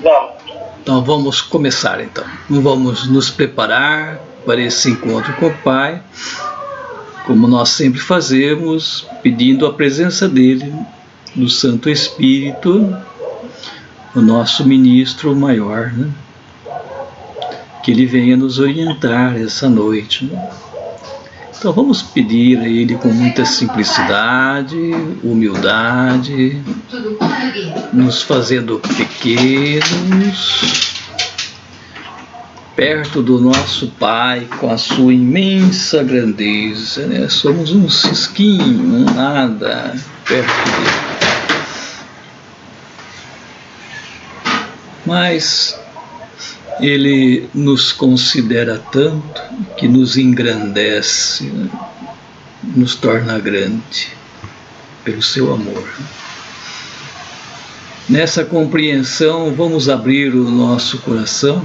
Vamos. Então vamos começar então. Vamos nos preparar para esse encontro com o Pai, como nós sempre fazemos, pedindo a presença dele, do Santo Espírito, o nosso ministro maior, né? Que ele venha nos orientar essa noite, né? Então vamos pedir a ele com muita simplicidade, humildade, nos fazendo pequenos, perto do nosso Pai, com a sua imensa grandeza, né? Somos um cisquinho, um nada perto dele. Mas ele nos considera tanto que nos engrandece, né? Nos torna grande pelo seu amor. Nessa compreensão, vamos abrir o nosso coração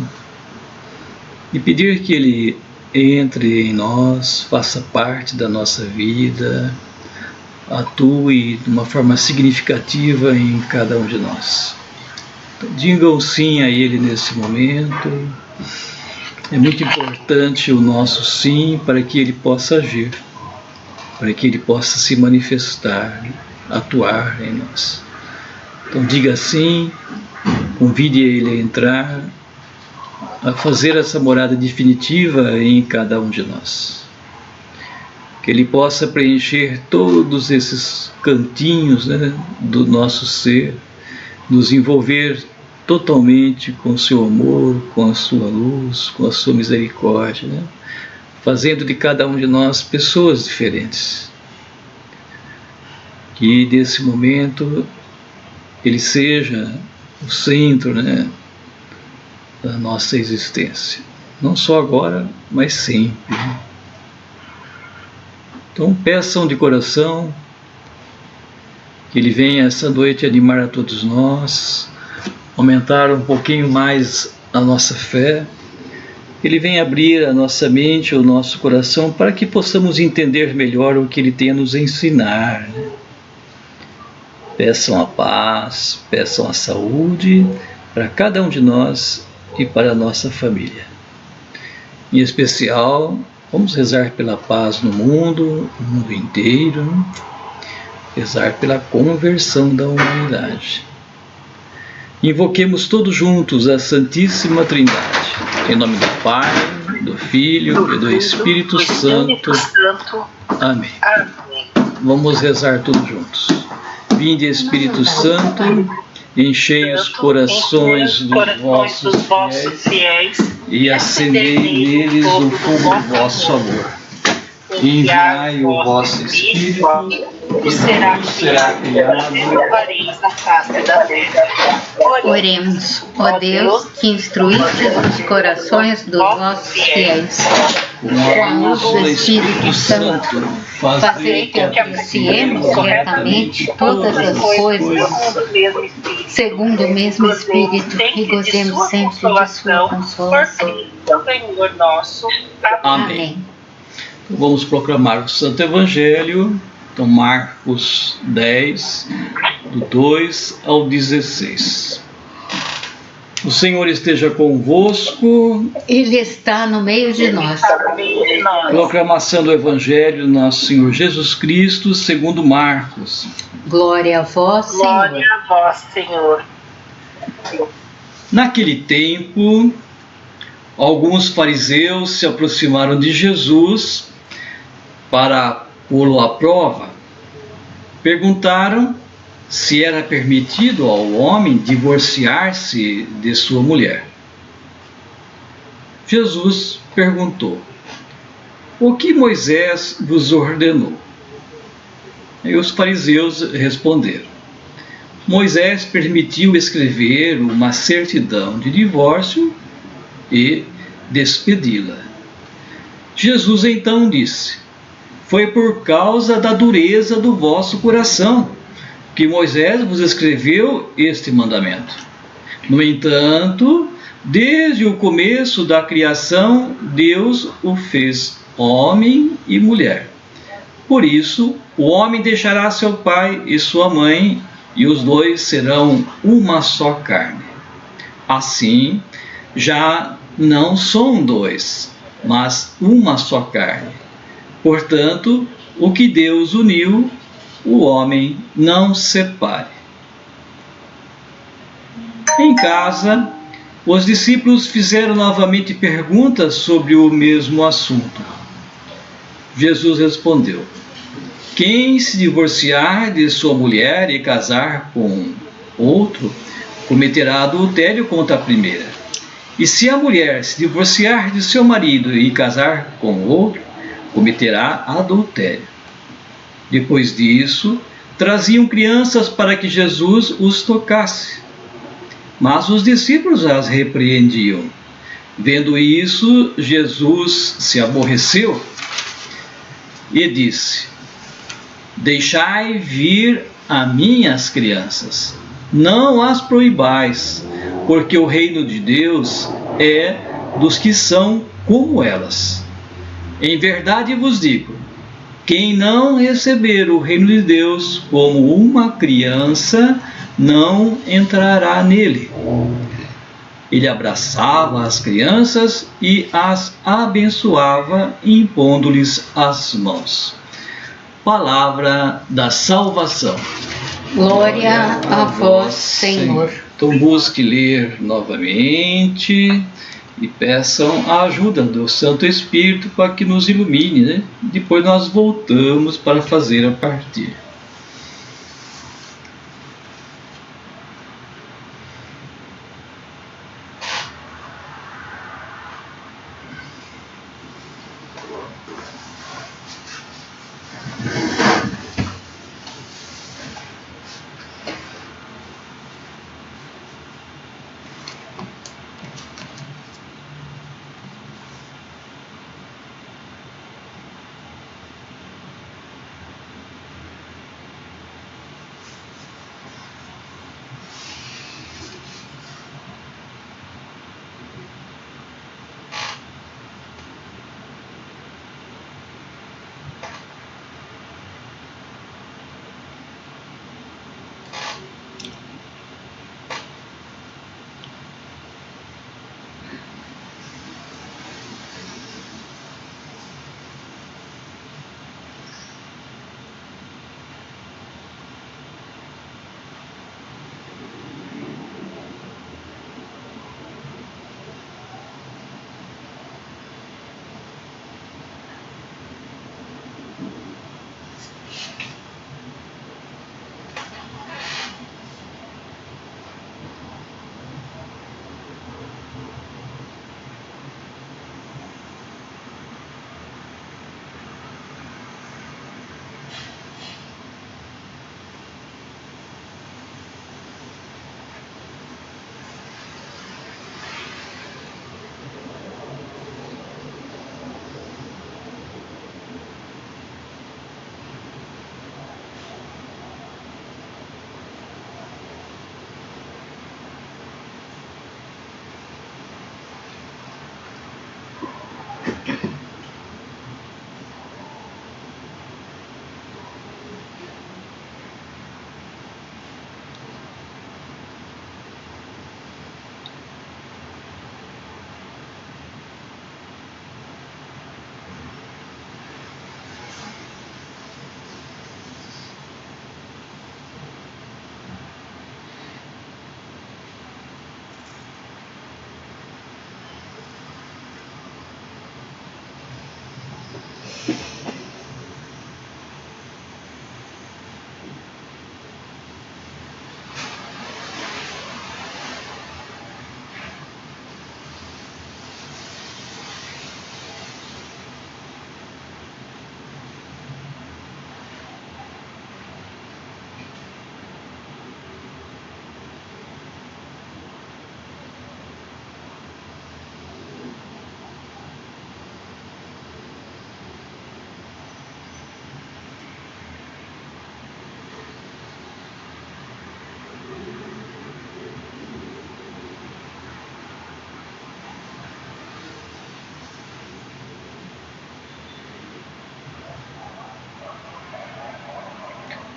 e pedir que ele entre em nós, faça parte da nossa vida, atue de uma forma significativa em cada um de nós. Então, digam sim a ele nesse momento. É muito importante o nosso sim para que ele possa agir, para que ele possa se manifestar, atuar em nós. Então diga sim, convide ele a entrar, a fazer essa morada definitiva em cada um de nós. Que ele possa preencher todos esses cantinhos, né, do nosso ser, nos envolver totalmente com o seu amor, com a sua luz, com a sua misericórdia, né? Fazendo de cada um de nós pessoas diferentes. Que nesse momento ele seja o centro, né, da nossa existência. Não só agora, mas sempre. Então peçam de coração que ele venha essa noite animar a todos nós, aumentar um pouquinho mais a nossa fé, que ele venha abrir a nossa mente, o nosso coração, para que possamos entender melhor o que ele tem a nos ensinar, né? Peçam a paz, peçam a saúde para cada um de nós e para a nossa família. Em especial, vamos rezar pela paz no mundo inteiro, né? Rezar pela conversão da humanidade. Invoquemos todos juntos a Santíssima Trindade, em nome do Pai, do Filho e do Espírito Santo. Amém. Vamos rezar todos juntos. Vinde, Espírito Santo, enchei os corações dos vossos fiéis e acendei neles o fogo do vosso amor. Enviai o vosso Espírito, e será criado e renovareis a face da terra. Oremos, ó Deus, que instruíste os corações dos vossos fiéis, com a luz do Espírito Santo, fazei que apreciemos corretamente todas as coisas, segundo o mesmo Espírito, e gozemos sempre de sua consolação. Senhor nosso. Amém. Vamos proclamar o Santo Evangelho. Então, Marcos 10, do 2 ao 16. O Senhor esteja convosco. Ele está no meio de nós. Proclamação do Evangelho do nosso Senhor Jesus Cristo, segundo Marcos. Glória a vós, Senhor. Glória a vós, Senhor. Naquele tempo, alguns fariseus se aproximaram de Jesus para pô-lo à prova. Perguntaram se era permitido ao homem divorciar-se de sua mulher. Jesus perguntou: o que Moisés vos ordenou? E os fariseus responderam: Moisés permitiu escrever uma certidão de divórcio e despedi-la. Jesus então disse: foi por causa da dureza do vosso coração que Moisés vos escreveu este mandamento. No entanto, desde o começo da criação, Deus o fez homem e mulher. Por isso, o homem deixará seu pai e sua mãe, e os dois serão uma só carne. Assim, já não são dois, mas uma só carne. Portanto, o que Deus uniu, o homem não separe. Em casa, os discípulos fizeram novamente perguntas sobre o mesmo assunto. Jesus respondeu: quem se divorciar de sua mulher e casar com outro, cometerá adultério contra a primeira. E se a mulher se divorciar de seu marido e casar com outro, cometerá adultério. Depois disso, traziam crianças para que Jesus os tocasse. Mas os discípulos as repreendiam. Vendo isso, Jesus se aborreceu e disse: deixai vir a mim as crianças, não as proibais, porque o reino de Deus é dos que são como elas. Em verdade vos digo, quem não receber o reino de Deus como uma criança, não entrará nele. Ele abraçava as crianças e as abençoava, impondo-lhes as mãos. Palavra da salvação. Glória a vós, Senhor. Então busque ler novamente e peçam a ajuda do Santo Espírito para que nos ilumine, né? Depois nós voltamos para fazer a partir.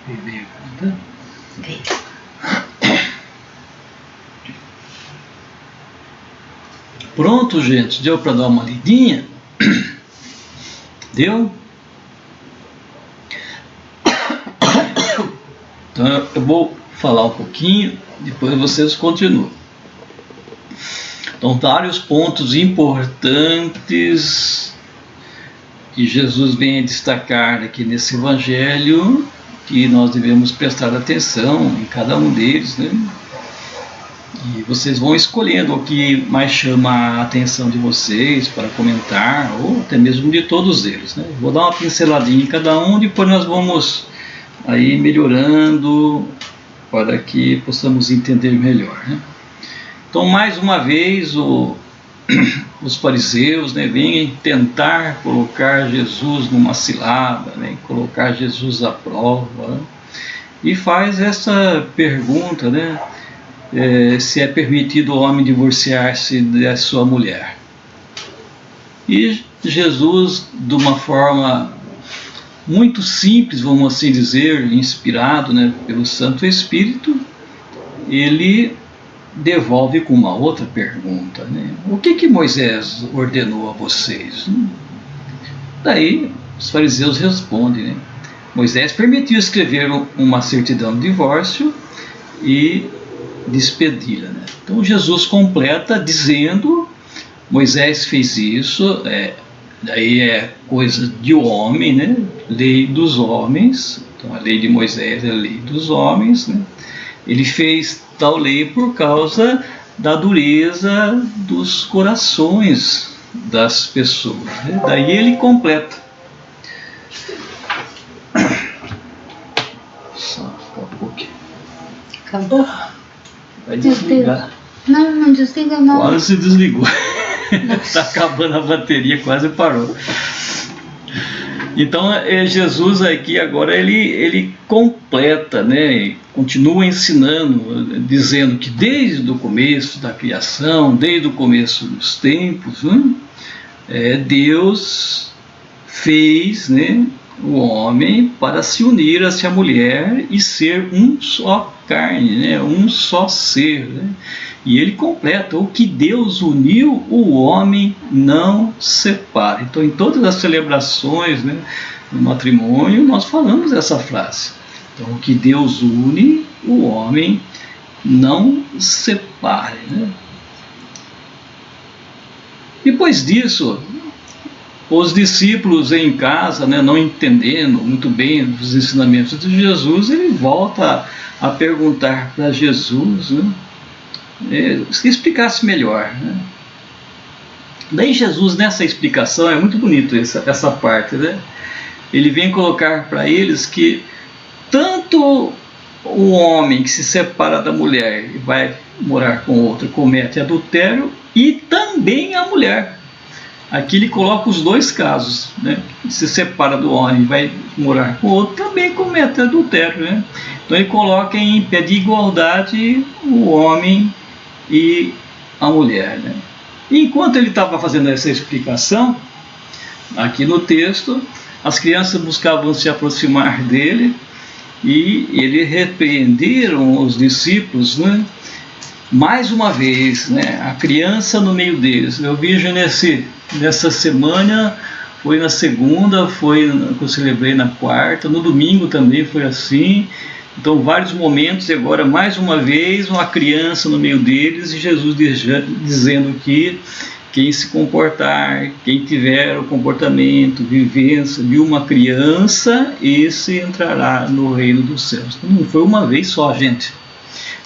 Pergunta. 。Pronto, gente, deu para dar uma lidinha? Deu? Então eu vou falar um pouquinho, depois vocês continuam. Então, vários pontos importantes que Jesus vem a destacar aqui nesse evangelho, que nós devemos prestar atenção em cada um deles, né? E vocês vão escolhendo o que mais chama a atenção de vocês para comentar, ou até mesmo de todos eles, né? Vou dar uma pinceladinha em cada um, depois nós vamos aí melhorando para que possamos entender melhor, né? Então, mais uma vez, os fariseus, né, vêm tentar colocar Jesus numa cilada, né, colocar Jesus à prova, né, e faz essa pergunta, né, se é permitido ao homem divorciar-se da sua mulher. E Jesus, de uma forma muito simples, vamos assim dizer, inspirado, né, pelo Santo Espírito, ele devolve com uma outra pergunta, né? O que Moisés ordenou a vocês? Daí os fariseus respondem, né? Moisés permitiu escrever uma certidão de divórcio e despedi-la, né? Então Jesus completa dizendo: Moisés fez isso, daí é coisa de homem, né? Lei dos homens. Então a lei de Moisés é a lei dos homens, né? Ele fez tal lei por causa da dureza dos corações das pessoas, né? Daí ele completa. Só um pouquinho. Acabou? Vai desligar. Não desliga não. Quase se desligou. Está acabando a bateria, quase parou. Então Jesus aqui agora ele completa, né, continua ensinando, dizendo que desde o começo da criação, desde o começo dos tempos, né, Deus fez, né, o homem para se unir a sua mulher e ser um só carne, né, um só ser, né? E ele completa: o que Deus uniu, o homem não separa. Então, em todas as celebrações, né, no matrimônio, nós falamos essa frase. Então, o que Deus une, o homem não separe, né? Depois disso, os discípulos em casa, né, não entendendo muito bem os ensinamentos de Jesus, ele volta a perguntar para Jesus, né, se explicasse melhor, né? Daí Jesus, nessa explicação, é muito bonito essa parte, né? Ele vem colocar para eles que tanto o homem que se separa da mulher e vai morar com outra comete adultério, e também a mulher. Aqui ele coloca os dois casos, né? Se separa do homem e vai morar com outro, também comete adultério, né? Então ele coloca em pé de igualdade o homem e a mulher, né? E enquanto ele estava fazendo essa explicação, aqui no texto, as crianças buscavam se aproximar dele e ele repreenderam os discípulos, né? Mais uma vez, né? A criança no meio deles. Eu vejo nessa semana, foi na segunda, foi que eu celebrei na quarta, no domingo também foi assim. Então, vários momentos, e agora mais uma vez uma criança no meio deles, e Jesus dizendo que quem se comportar, quem tiver o comportamento, vivência de uma criança, esse entrará no reino dos céus. Não foi uma vez só, gente.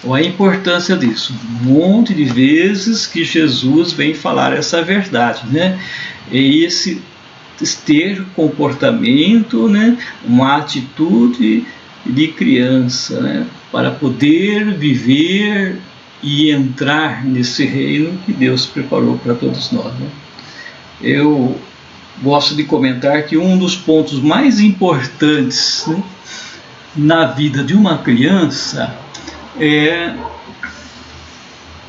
Olha a importância disso. Um monte de vezes que Jesus vem falar essa verdade, né? E esse ter comportamento, né? Uma atitude de criança, né? Para poder viver e entrar nesse reino que Deus preparou para todos nós, né? Eu gosto de comentar que um dos pontos mais importantes, né, na vida de uma criança é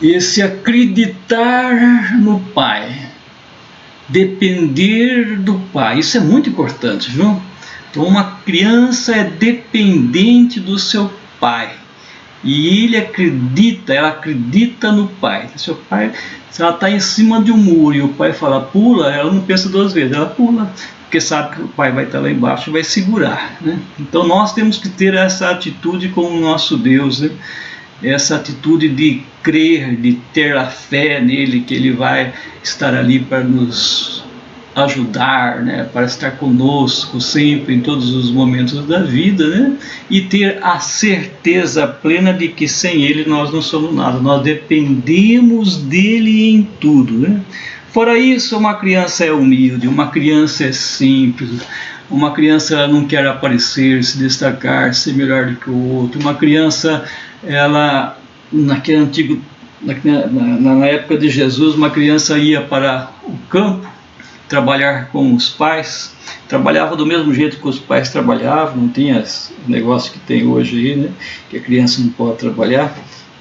esse acreditar no pai, depender do pai. Isso é muito importante, viu? Então, uma criança é dependente do seu pai. E ela acredita no pai. Se ela está em cima de um muro e o pai fala pula, ela não pensa duas vezes, ela pula, porque sabe que o pai vai estar lá embaixo e vai segurar, né? Então nós temos que ter essa atitude com o nosso Deus, né? Essa atitude de crer, de ter a fé nele, que ele vai estar ali para nos ajudar, né, para estar conosco sempre em todos os momentos da vida, né, e ter a certeza plena de que sem ele nós não somos nada, nós dependemos dele em tudo, né. Fora isso, uma criança é humilde, uma criança é simples, uma criança não quer aparecer, se destacar, ser melhor do que o outro. Uma criança, ela, na época de Jesus, uma criança ia para o campo trabalhar com os pais, trabalhava do mesmo jeito que os pais trabalhavam, não tinha esse negócio que tem hoje aí, né, que a criança não pode trabalhar,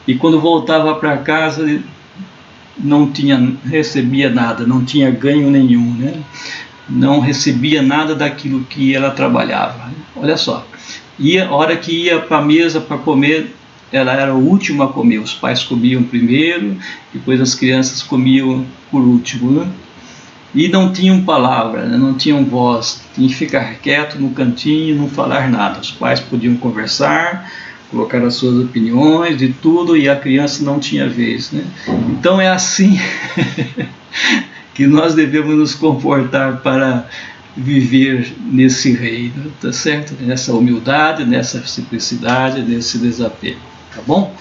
e quando voltava para casa não recebia nada, não tinha ganho nenhum, né, não recebia nada daquilo que ela trabalhava. Olha só, a hora que ia para a mesa para comer, ela era o último a comer, os pais comiam primeiro, depois as crianças comiam por último, né? E não tinham palavra, né? Não tinham voz, tinha que ficar quieto no cantinho, não falar nada. Os pais podiam conversar, colocar as suas opiniões de tudo, e a criança não tinha vez, né? Então é assim que nós devemos nos comportar para viver nesse reino, tá certo? Nessa humildade, nessa simplicidade, nesse desapego, tá bom?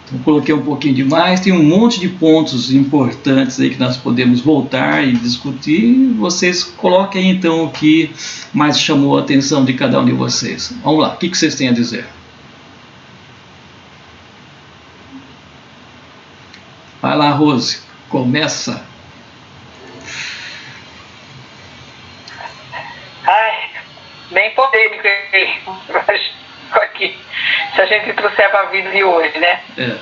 Então, coloquei um pouquinho demais, tem um monte de pontos importantes aí que nós podemos voltar e discutir. Vocês coloquem aí, então, o que mais chamou a atenção de cada um de vocês. Vamos lá, o que vocês têm a dizer? Vai lá, Rose, começa. Ai, bem polêmico aqui, se a gente trouxer para a vida de hoje, né? É.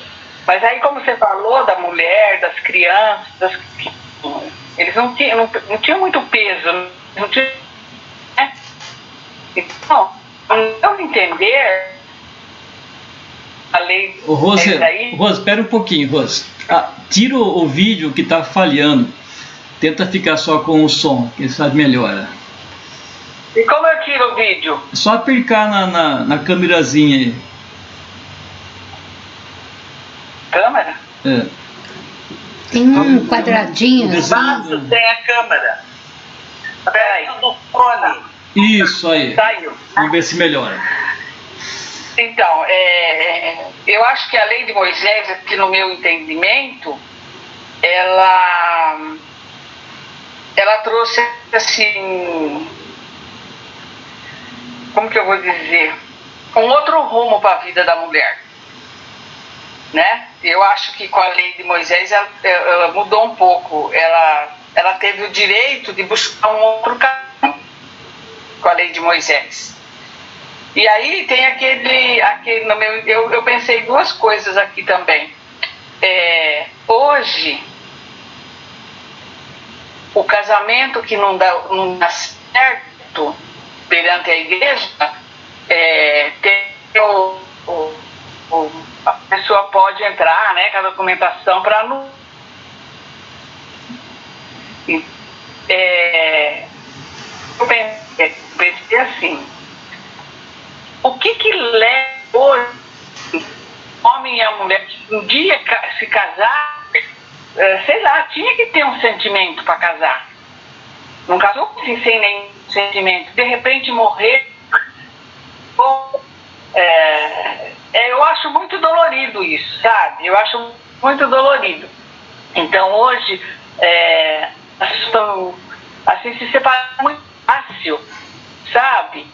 Mas aí, como você falou da mulher, das crianças, eles não tinham muito peso, não tinham, né? Então, ao entender a lei... Rose, espera um pouquinho, Rose. Tira o vídeo que está falhando. Tenta ficar só com o som, quem sabe melhora. E como eu tiro o vídeo? Só aplicar na câmerazinha aí. Câmera? É. Tem um quadradinho assim. Embaixo tem a câmera. Peraí. Do fone. Isso aí. Saiu. Vamos ver se melhora. Então, eu acho que a lei de Moisés, aqui no meu entendimento, ela trouxe assim, como que eu vou dizer, um outro rumo para a vida da mulher, né? Eu acho que com a lei de Moisés ela mudou um pouco, ela teve o direito de buscar um outro caminho com a lei de Moisés. E aí tem aquele no meu, eu pensei duas coisas aqui também. Hoje, o casamento que não dá certo perante a igreja, a pessoa pode entrar, né, com a documentação para não... Eu pensei assim, o que leva hoje o homem e a mulher um dia se casar, sei lá, tinha que ter um sentimento para casar. Não casou assim, sem nenhum sentimento. De repente morrer. Eu acho muito dolorido isso, sabe? Eu acho muito dolorido. Então hoje assim, se separar muito fácil, sabe?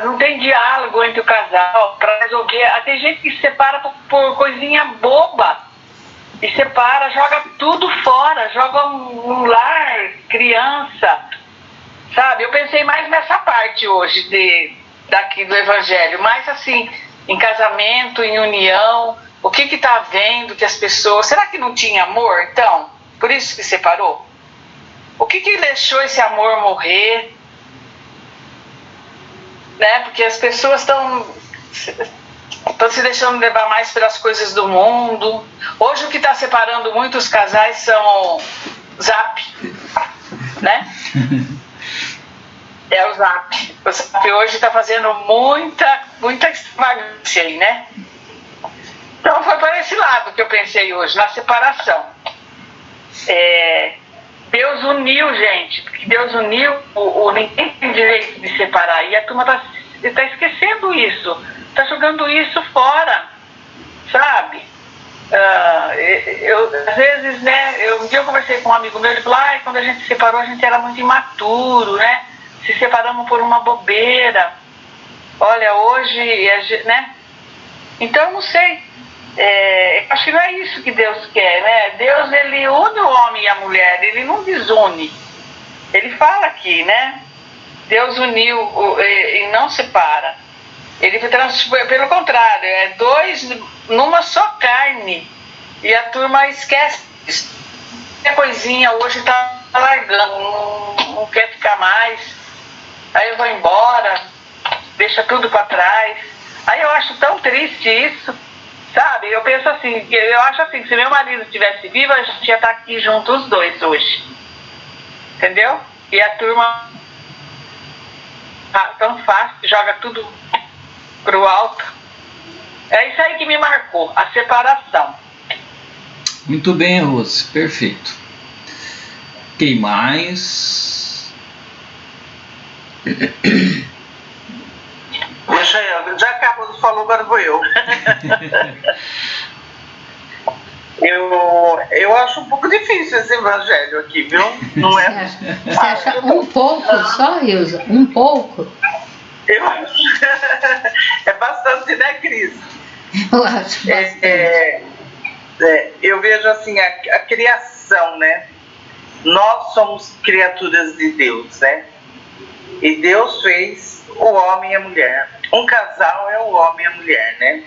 Não tem diálogo entre o casal para resolver. Tem gente que se separa por coisinha boba e separa, joga tudo fora, joga um lar, criança, sabe? Eu pensei mais nessa parte hoje daqui do Evangelho, mais assim, em casamento, em união, o que está havendo, que as pessoas... Será que não tinha amor, então? Por isso que separou? O que deixou esse amor morrer? Né? Porque as pessoas estão Estão se deixando levar mais pelas coisas do mundo. Hoje o que está separando muitos casais são Zap, né? É o Zap. O Zap hoje está fazendo muita extravagância aí, né? Então foi para esse lado que eu pensei hoje, na separação. Deus uniu, gente, porque Deus uniu, ninguém tem direito de separar, e a turma tá esquecendo isso, tá jogando isso fora, sabe? Às vezes, né, um dia eu conversei com um amigo meu, ele falou, quando a gente se separou a gente era muito imaturo, né? Se separamos por uma bobeira. Olha, hoje, né? Então eu não sei. Acho que não é isso que Deus quer, né? Deus, ele une o homem e a mulher, ele não desune. Ele fala aqui, né? Deus uniu e não separa. Ele pelo contrário, dois numa só carne. E a turma esquece isso. A coisinha hoje tá largando, não quer ficar mais. Aí eu vou embora, deixa tudo para trás. Aí eu acho tão triste isso. Sabe, eu penso assim, eu acho assim, que se meu marido estivesse vivo, a gente ia estar aqui juntos os dois hoje. Entendeu? E a turma tão fácil, joga tudo pro alto. É isso aí que me marcou, a separação. Muito bem, Rose, perfeito. Quem mais? Deixa eu, já que a Rose falou, agora vou eu. Eu acho um pouco difícil esse evangelho aqui, viu? Não é? Você acha um pouco só, Ilza? Um pouco? Eu acho. É bastante, né, Cris? Eu acho bastante. Eu vejo assim, a criação, né? Nós somos criaturas de Deus, né? E Deus fez o homem e a mulher. Um casal é o homem e a mulher, né?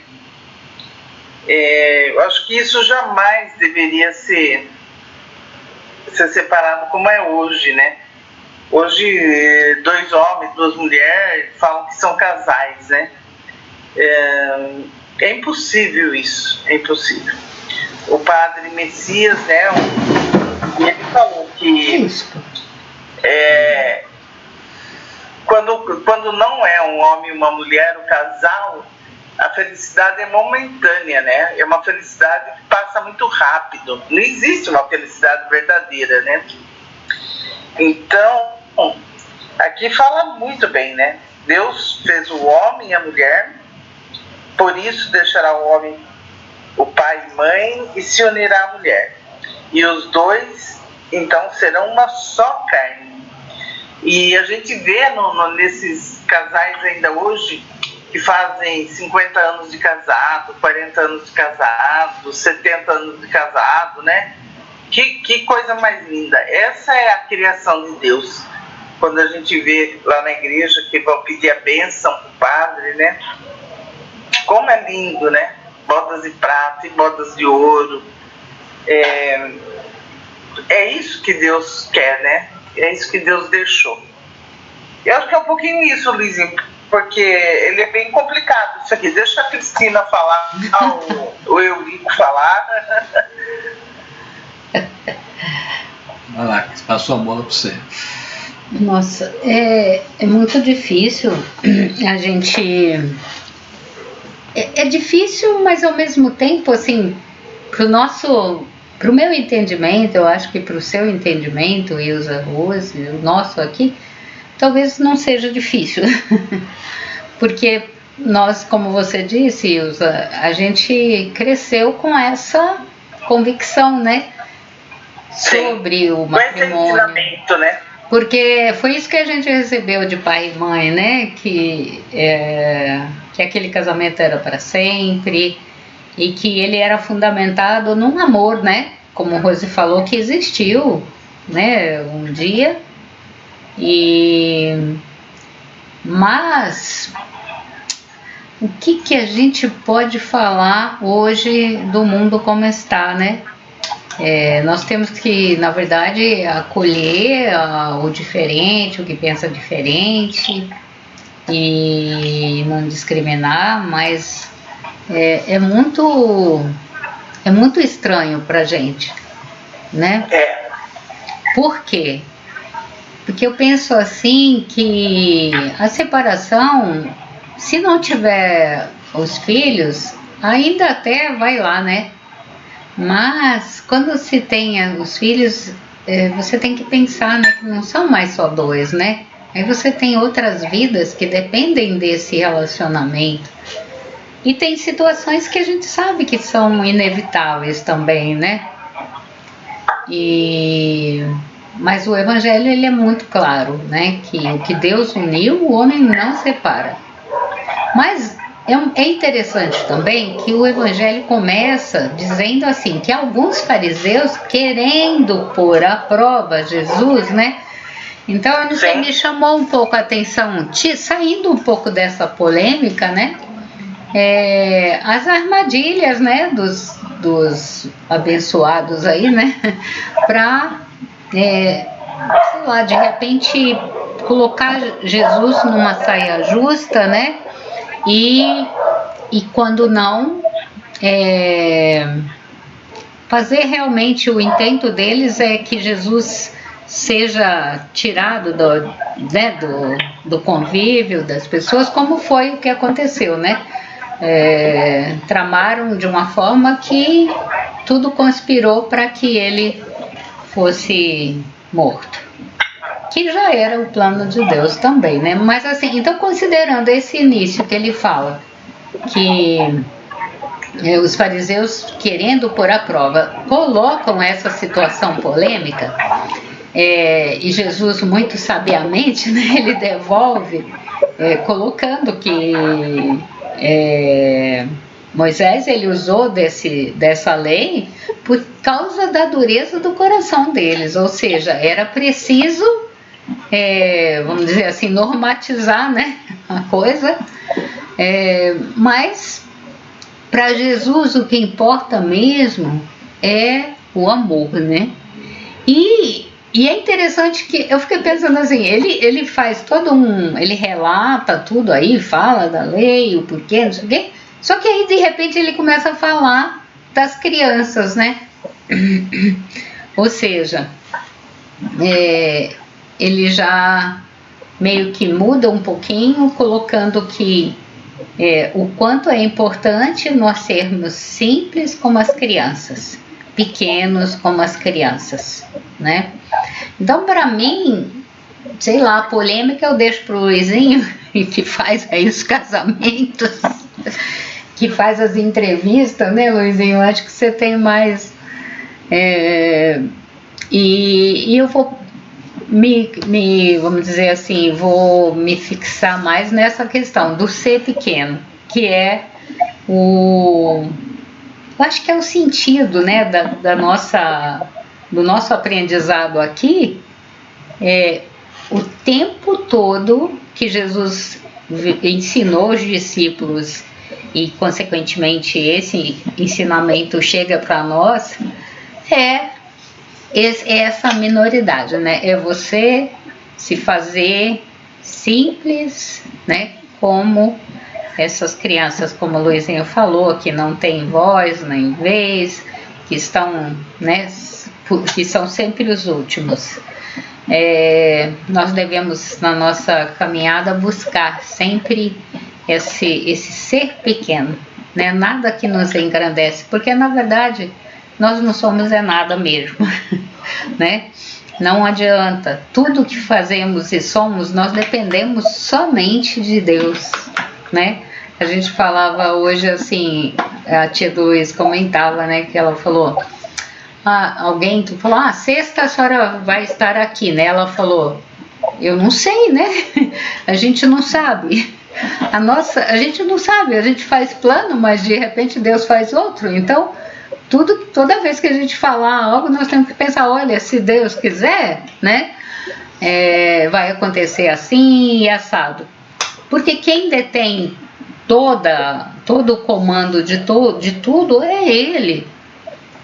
Eu acho que isso jamais deveria ser separado como é hoje, né? Hoje, 2 homens, 2 mulheres falam que são casais, né? É impossível isso, é impossível. O padre Messias, né? Ele falou que quando não é um homem e uma mulher, o casal, a felicidade é momentânea, né? É uma felicidade que passa muito rápido. Não existe uma felicidade verdadeira, né? Então, aqui fala muito bem, né? Deus fez o homem e a mulher, por isso deixará o homem, o pai e mãe, e se unirá à mulher. E os dois, então, serão uma só carne. E a gente vê nesses casais ainda hoje, que fazem 50 anos de casado, 40 anos de casado, 70 anos de casado, né? Que coisa mais linda. Essa é a criação de Deus. Quando a gente vê lá na igreja que vão pedir a bênção para o padre, né? Como é lindo, né? Bodas de prata e bodas de ouro. É isso que Deus quer, né? É isso que Deus deixou. Eu acho que é um pouquinho isso, Luizinho, porque ele é bem complicado isso aqui. Deixa a Cristina falar, o Eurico falar. Vai lá, passou a bola para você. Nossa, é muito difícil a gente... É difícil, mas ao mesmo tempo, assim, pro meu entendimento, eu acho que pro seu entendimento, Ilza, Rose, o nosso aqui, talvez não seja difícil. Porque nós, como você disse, Ilza, a gente cresceu com essa convicção, né? Sobre o matrimônio. Com esse ensinamento, né? Porque foi isso que a gente recebeu de pai e mãe, né? Que aquele casamento era para sempre e que ele era fundamentado num amor, né? Como Rose falou, que existiu, né? Um dia. Mas o que a gente pode falar hoje do mundo como está, né? Nós temos que, na verdade, acolher o diferente, o que pensa diferente e não discriminar, mas é muito estranho pra gente, né? Por quê? Porque eu penso assim que a separação, se não tiver os filhos, ainda até vai lá, né? Mas quando se tem os filhos, você tem que pensar, né, que não são mais só dois, né? Aí você tem outras vidas que dependem desse relacionamento. E tem situações que a gente sabe que são inevitáveis também, né? Mas o Evangelho, ele é muito claro, né? Que o que Deus uniu, o homem não separa. Mas é interessante também que o Evangelho começa dizendo assim, que alguns fariseus, querendo pôr à prova Jesus, né? Então, eu não sei, me chamou um pouco a atenção, saindo um pouco dessa polêmica, né? As armadilhas, né, dos abençoados aí, né, para, sei lá, de repente colocar Jesus numa saia justa, né, e quando não, fazer realmente o intento deles é que Jesus seja tirado do convívio das pessoas, como foi o que aconteceu, né? Tramaram de uma forma que tudo conspirou para que ele fosse morto, que já era o plano de Deus também, né? Mas assim, então, considerando esse início que ele fala que os fariseus, querendo pôr à prova, colocam essa situação polêmica, e Jesus muito sabiamente, né, ele devolve, colocando que Moisés, ele usou dessa lei por causa da dureza do coração deles, ou seja, era preciso, vamos dizer assim, normatizar, né, a coisa, mas para Jesus o que importa mesmo é o amor, né? E é interessante que eu fiquei pensando assim, ele faz ele relata tudo aí, fala da lei, o porquê, não sei o quê, só que aí de repente ele começa a falar das crianças, né? Ou seja, ele já meio que muda um pouquinho, colocando que o quanto é importante nós sermos simples como as crianças, pequenos como as crianças, né? Então, para mim, sei lá, a polêmica eu deixo pro Luizinho, que faz aí os casamentos, que faz as entrevistas, né, Luizinho? Eu acho que você tem mais... E eu vou vamos dizer assim, vou me fixar mais nessa questão do ser pequeno, que é eu acho que é o sentido, né, do nosso aprendizado aqui, o tempo todo que Jesus ensinou os discípulos e consequentemente esse ensinamento chega para nós, essa minoridade, né? É você se fazer simples, né? Como essas crianças, como o Luizinho falou, que não tem voz nem vez, que estão, né? Que são sempre os últimos. Nós devemos, na nossa caminhada, buscar sempre esse ser pequeno, né? Nada que nos engrandece, porque na verdade nós não somos nada mesmo, né? Não adianta, tudo que fazemos e somos, nós dependemos somente de Deus, né? A gente falava hoje assim, a tia do Luiz comentava, né, que ela falou, tu falou, sexta a senhora vai estar aqui, né? Ela falou, eu não sei, né? A gente não sabe. A gente não sabe, a gente faz plano, mas de repente Deus faz outro, então toda vez que a gente falar algo, nós temos que pensar, olha, se Deus quiser, né, vai acontecer assim e assado. Porque quem detém todo o comando de tudo é Ele.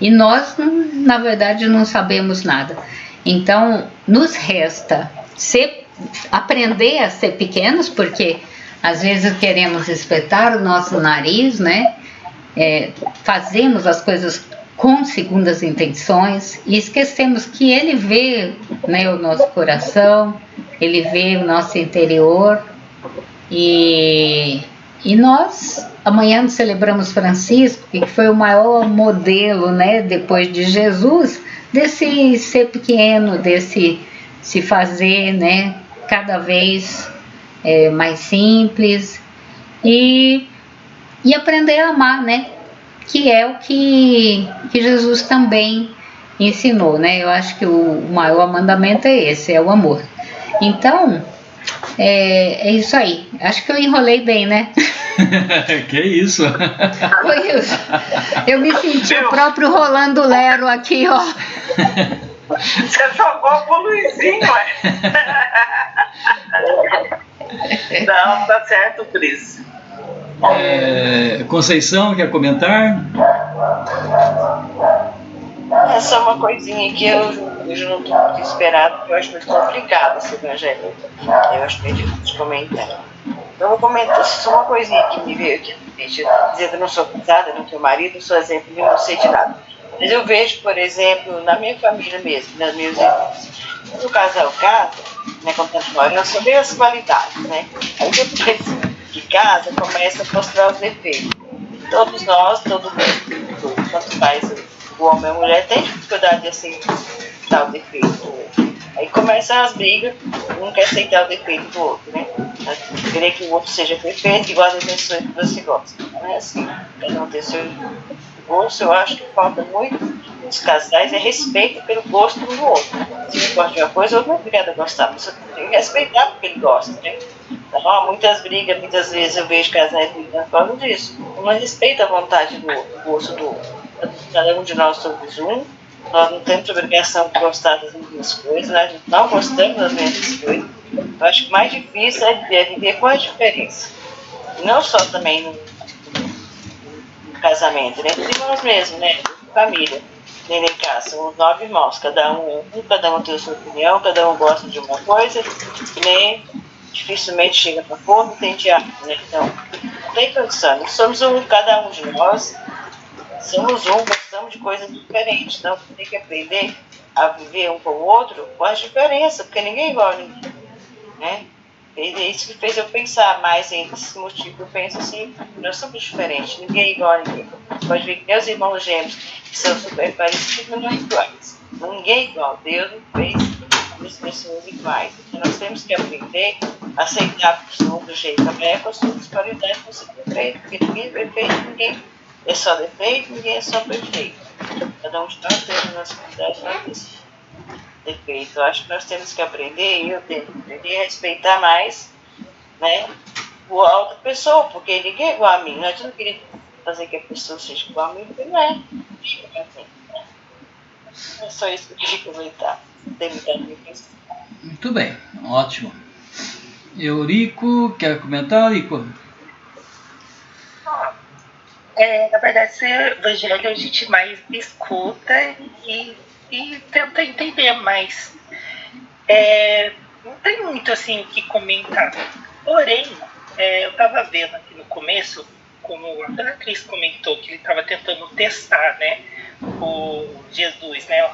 E nós, na verdade, não sabemos nada. Então, nos resta aprender a ser pequenos, porque às vezes queremos espetar o nosso nariz, né? fazemos as coisas com segundas intenções e esquecemos que Ele vê, né, o nosso coração, Ele vê o nosso interior. E nós amanhã celebramos Francisco, que foi o maior modelo, né, depois de Jesus, desse ser pequeno, desse se fazer, né, cada vez mais simples e aprender a amar, né, que é o que Jesus também ensinou, né. Eu acho que o maior mandamento é esse, é o amor. Então, é isso aí. Acho que eu enrolei bem, né? Que isso? Eu me senti o próprio Rolando Lero aqui, ó. Você jogou pro Luizinho, ué. Não, tá certo, Cris. Conceição, quer comentar? É só uma coisinha que eu não estou muito esperado, porque eu acho muito complicado esse evangelho. Eu acho meio difícil de comentar. Eu vou comentar só uma coisinha que me veio aqui. Dizer que eu não sou casada, não tenho marido, sou exemplo e não sei de nada. Mas eu vejo, por exemplo, na minha família mesmo, nas meus irmãos. Quando o casal casa, né, como tanto mora, eu só vejo as qualidades, né? Aí depois que casa, começa a mostrar os defeitos. Todos nós, todo mundo, tanto faz o homem e a mulher, tem dificuldade de aceitar o defeito do outro. Aí começam as brigas, um quer aceitar o defeito do outro, né? Querer que o outro seja perfeito, igual a pessoa que você gosta. Não é assim. Cada um tem seu gosto. Eu acho que falta muito nos casais respeito pelo gosto um do outro. Se um gosta de uma coisa, o outro não é obrigado a gostar, mas você tem que respeitar porque ele gosta, né? Então, há muitas brigas, muitas vezes eu vejo casais brigando por causa disso. Um não respeita a vontade do outro, o gosto do outro. Cada um de nós somos um, nós não temos obrigação de gostar das mesmas coisas, nós não gostamos das mesmas coisas. Eu acho que o mais difícil é viver com a diferença. E não só também no casamento, né? Entre nós mesmos, né? Família. Dentro de casa, são 9 irmãos, cada um tem a sua opinião, cada um gosta de uma coisa, e nem dificilmente chega para forno e tem diálogo, né? Então, não tem condição, somos um, cada um de nós. Somos um, gostamos de coisas diferentes, então tem que aprender a viver um com o outro com as diferenças, porque ninguém é igual a ninguém, né? É isso que fez eu pensar mais nesse motivo. Eu penso assim, nós somos diferentes, ninguém é igual a ninguém. Você pode ver que meus irmãos gêmeos, que são super parecidos, mas não é iguais. Ninguém é igual, Deus não fez as pessoas iguais. Então nós temos que aprender a aceitar que somos do jeito da mulher, com as suas qualidades, com o seu defeito, porque ninguém é perfeito, ninguém é só defeito, ninguém é só perfeito. Cada um de nós tem a nossa qualidade, nós defeito. Eu acho que nós temos que aprender, e eu tenho que aprender a respeitar mais, né, a outra pessoa, porque ninguém é igual a mim. Nós não queremos fazer que a pessoa seja igual a mim, porque não é. É só isso que eu queria comentar. Muito bem, ótimo. Eurico, quer comentar, Eurico? Na verdade, esse evangelho a gente mais escuta e tenta entender, mas não tem muito assim o que comentar. Porém, eu estava vendo aqui no começo, como a Cris comentou, que ele estava tentando testar, né, o Jesus, né,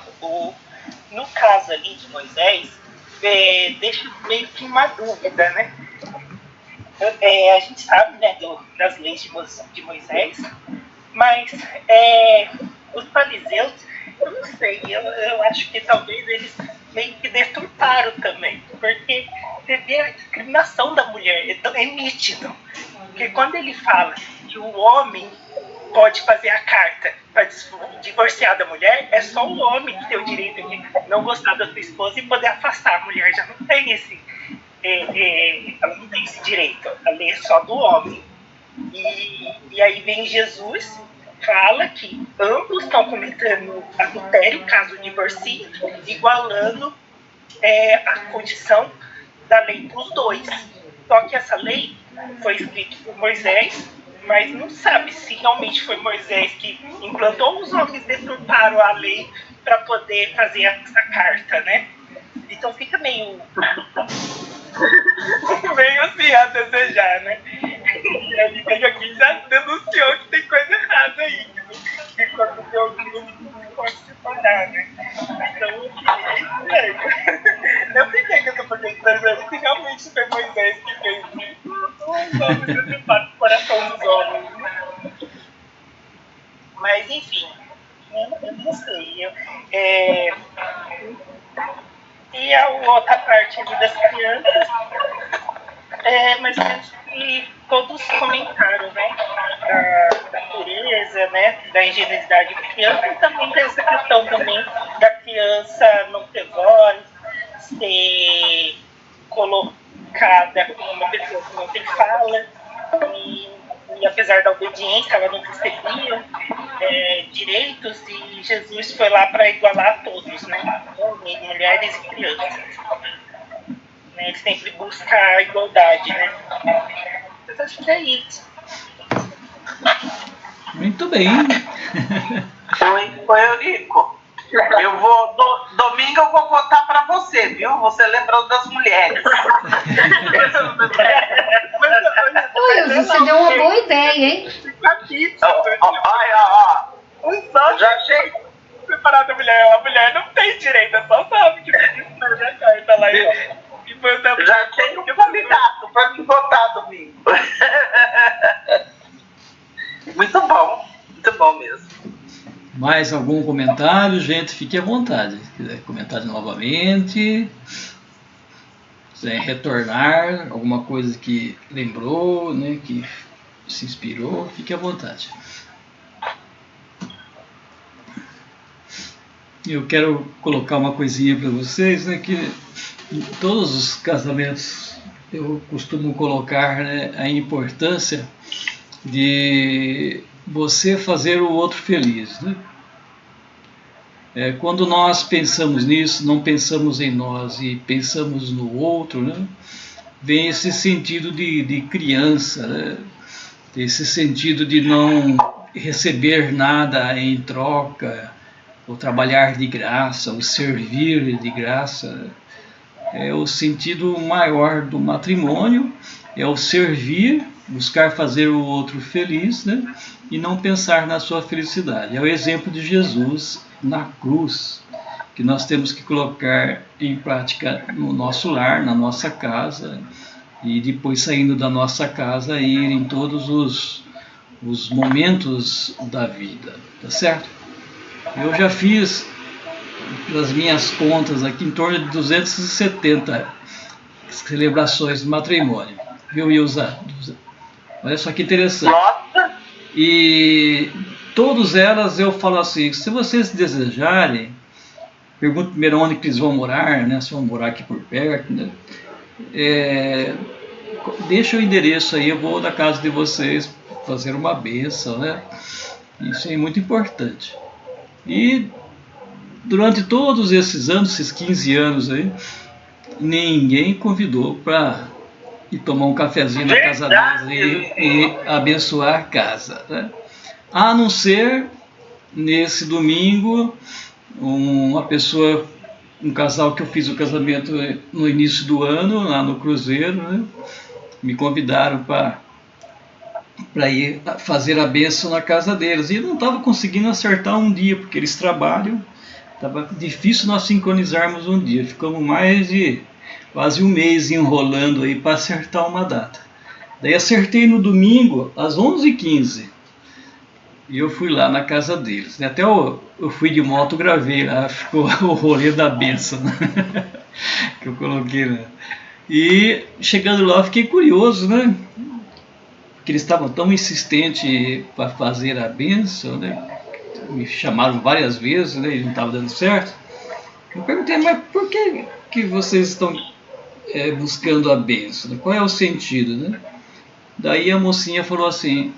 no caso ali de Moisés, deixa meio que uma dúvida, né? A gente sabe, né, das leis de Moisés, mas os fariseus, eu não sei, eu acho que talvez eles meio que deturparam também, porque você vê a discriminação da mulher, é nítido, porque quando ele fala que o homem pode fazer a carta para divorciar da mulher, é só o homem que tem o direito de não gostar da sua esposa e poder afastar. A mulher já não tem ela não tem esse direito, a lei é só do homem. E aí vem Jesus, fala que ambos estão cometendo adultério, caso divorcie, igualando a condição da lei para os dois. Só que essa lei foi escrita por Moisés, mas não sabe se realmente foi Moisés que implantou, os homens deturparam a lei para poder fazer essa carta, né? Então fica meio assim a desejar, né? ele veio aqui e já denunciou que tem coisa errada aí. Que quando tem alguém não pode separar, né? Então eu queria isso. Eu fiquei com essa pergunta, se realmente foi Moisés que fez isso. Os homens separaram o coração dos homens. Mas enfim, eu não sei. E a outra parte ali das crianças, mas acho que todos comentaram, né? Da pureza, né? Da ingenuidade da criança, e também dessa questão também da criança não ter voz, ser colocada como uma pessoa que não tem fala, e apesar da obediência, ela não recebia direitos, e Jesus foi lá para igualar a todos, né? Homens, mulheres e crianças. Né? Ele sempre busca a igualdade, né? Mas acho que é isso. Muito bem. Oi, Eurico. Eu vou, domingo eu vou votar para você, viu? Você lembrou das mulheres. Oi, você deu uma boa ideia, hein? Olha, já achei. Separado da mulher. A mulher não tem direito, é só sabe que tem que escrever a carta lá e já achei um candidato para me votar domingo. Muito bom mesmo. Mais algum comentário, gente? Fique à vontade. Se quiser comentar novamente, quiser retornar alguma coisa que lembrou, né, que se inspirou, fique à vontade. Eu quero colocar uma coisinha para vocês, né, que em todos os casamentos eu costumo colocar, né, a importância de você fazer o outro feliz, né? Quando nós pensamos nisso, não pensamos em nós e pensamos no outro, né? Vem esse sentido de criança, né? Esse sentido de não receber nada em troca, o trabalhar de graça, o servir de graça. É o sentido maior do matrimônio, é o servir, buscar fazer o outro feliz, né? E não pensar na sua felicidade. É o exemplo de Jesus na cruz, que nós temos que colocar em prática no nosso lar, na nossa casa, e depois saindo da nossa casa, ir em todos os momentos da vida, tá certo? Eu já fiz, pelas minhas contas aqui, em torno de 270 celebrações de matrimônio, viu, Ilza? Olha só que interessante. Nossa! E todas elas eu falo assim, se vocês desejarem, pergunto primeiro onde que eles vão morar, né? Se vão morar aqui por perto, né? Deixa o endereço aí, eu vou na casa de vocês fazer uma bênção, né? Isso é muito importante. E durante todos esses anos, esses 15 anos aí, ninguém convidou para ir tomar um cafezinho na casa deles e abençoar a casa, né? A não ser nesse domingo, uma pessoa, um casal que eu fiz o casamento no início do ano, lá no Cruzeiro, né? Me convidaram para ir fazer a bênção na casa deles. E eu não estava conseguindo acertar um dia, porque eles trabalham, estava difícil nós sincronizarmos um dia. Ficamos mais de quase um mês enrolando aí para acertar uma data. Daí acertei no domingo, às 11h15. E eu fui lá na casa deles. Até eu fui de moto, gravei lá, ficou o rolê da bênção, né? Que eu coloquei lá. E chegando lá, eu fiquei curioso, né? Porque eles estavam tão insistentes para fazer a bênção, né? Me chamaram várias vezes, né? E não estava dando certo. Eu perguntei, mas por que vocês estão buscando a bênção? Qual é o sentido, né? Daí a mocinha falou assim,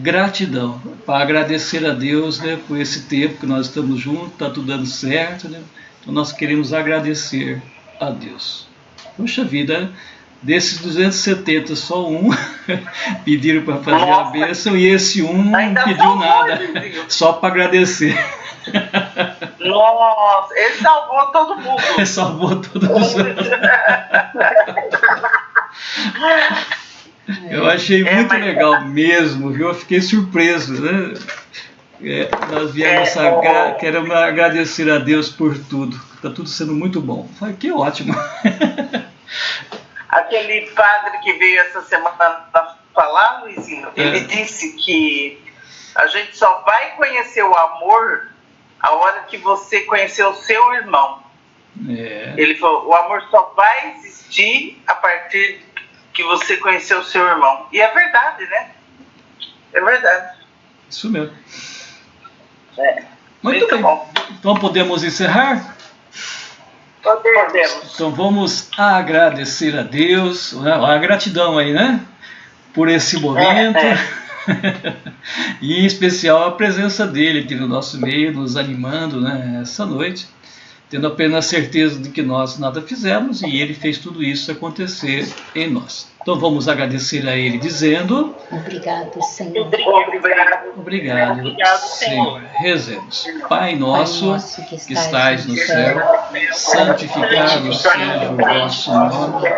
gratidão, para agradecer a Deus, né, por esse tempo que nós estamos juntos, está tudo dando certo, né? Então nós queremos agradecer a Deus. Poxa vida, desses 270, só um pediram para fazer a bênção e esse um não pediu nada, só para agradecer. Nossa, ele salvou todo mundo. Salvou todo mundo. Eu achei muito legal mesmo, viu? Eu fiquei surpreso, né? Nós viemos queremos agradecer a Deus por tudo. Está tudo sendo muito bom. Falei, que ótimo. Aquele padre que veio essa semana falar, Luizinho, ele disse que a gente só vai conhecer o amor a hora que você conhecer o seu irmão. Ele falou, o amor só vai existir a partir que você conhecer o seu irmão. E é verdade, né? É verdade. Isso mesmo. Muito bem. Bom. Então podemos encerrar? Podemos. Então vamos agradecer a Deus, a gratidão aí, né? Por esse momento. E em especial a presença dele aqui no nosso meio, nos animando, né, essa noite, tendo apenas certeza de que nós nada fizemos e ele fez tudo isso acontecer em nós. Então vamos agradecer a ele dizendo: obrigado, Senhor. Obrigado, Senhor. Rezemos. Pai nosso que estais no céu, santificado seja o vosso nome.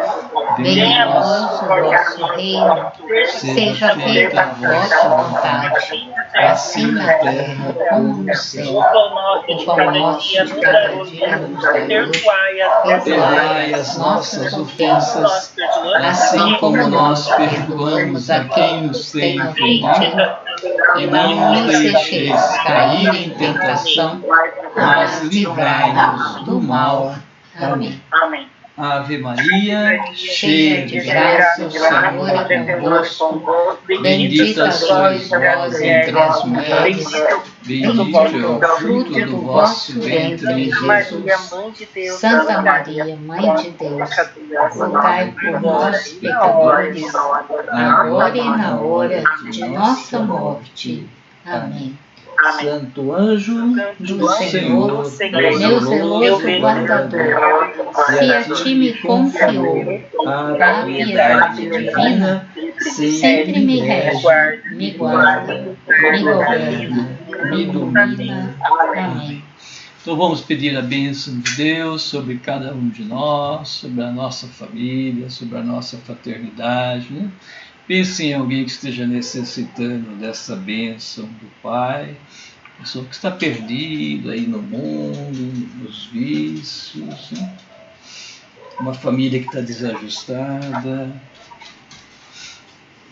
Venha a nós o vosso reino. Seja feita a vossa vontade, assim na terra como no céu. O pão nosso de cada dia nos dai hoje. Perdoai as nossas ofensas, assim como nós perdoamos a quem nos tem ofendido, e não nos deixeis cair em tentação, mas livrai-nos do mal. Amém. Ave Maria, cheia de graça, o Senhor é convosco. Bendita sois vós entre as mulheres, bendito é o fruto do vosso ventre, Jesus. Santa Maria, Mãe de Deus, rogai por nós, pecadores, agora e na hora de nossa morte. Amém. Santo anjo do Senhor, meu zeloso guardador, se a ti me confiou a piedade divina, sempre me rege, me guarda, me governa, me ilumina. Amém. Então vamos pedir a bênção de Deus sobre cada um de nós, sobre a nossa família, sobre a nossa fraternidade, né? Pense em alguém que esteja necessitando dessa bênção do Pai, pessoa que está perdido aí no mundo, nos vícios, né? Uma família que está desajustada,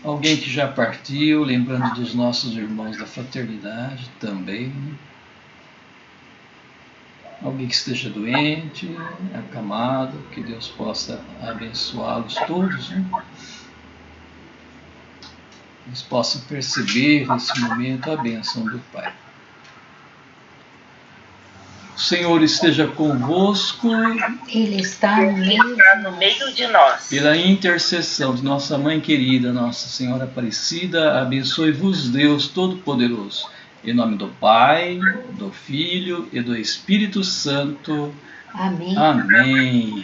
alguém que já partiu, lembrando dos nossos irmãos da fraternidade também, né? Alguém que esteja doente, acamado, que Deus possa abençoá-los todos, né? Eles possam perceber nesse momento a bênção do Pai. O Senhor esteja convosco. Ele está no meio de nós. Pela intercessão de nossa Mãe querida, Nossa Senhora Aparecida, abençoe-vos Deus Todo-Poderoso. Em nome do Pai, do Filho e do Espírito Santo. Amém. Amém.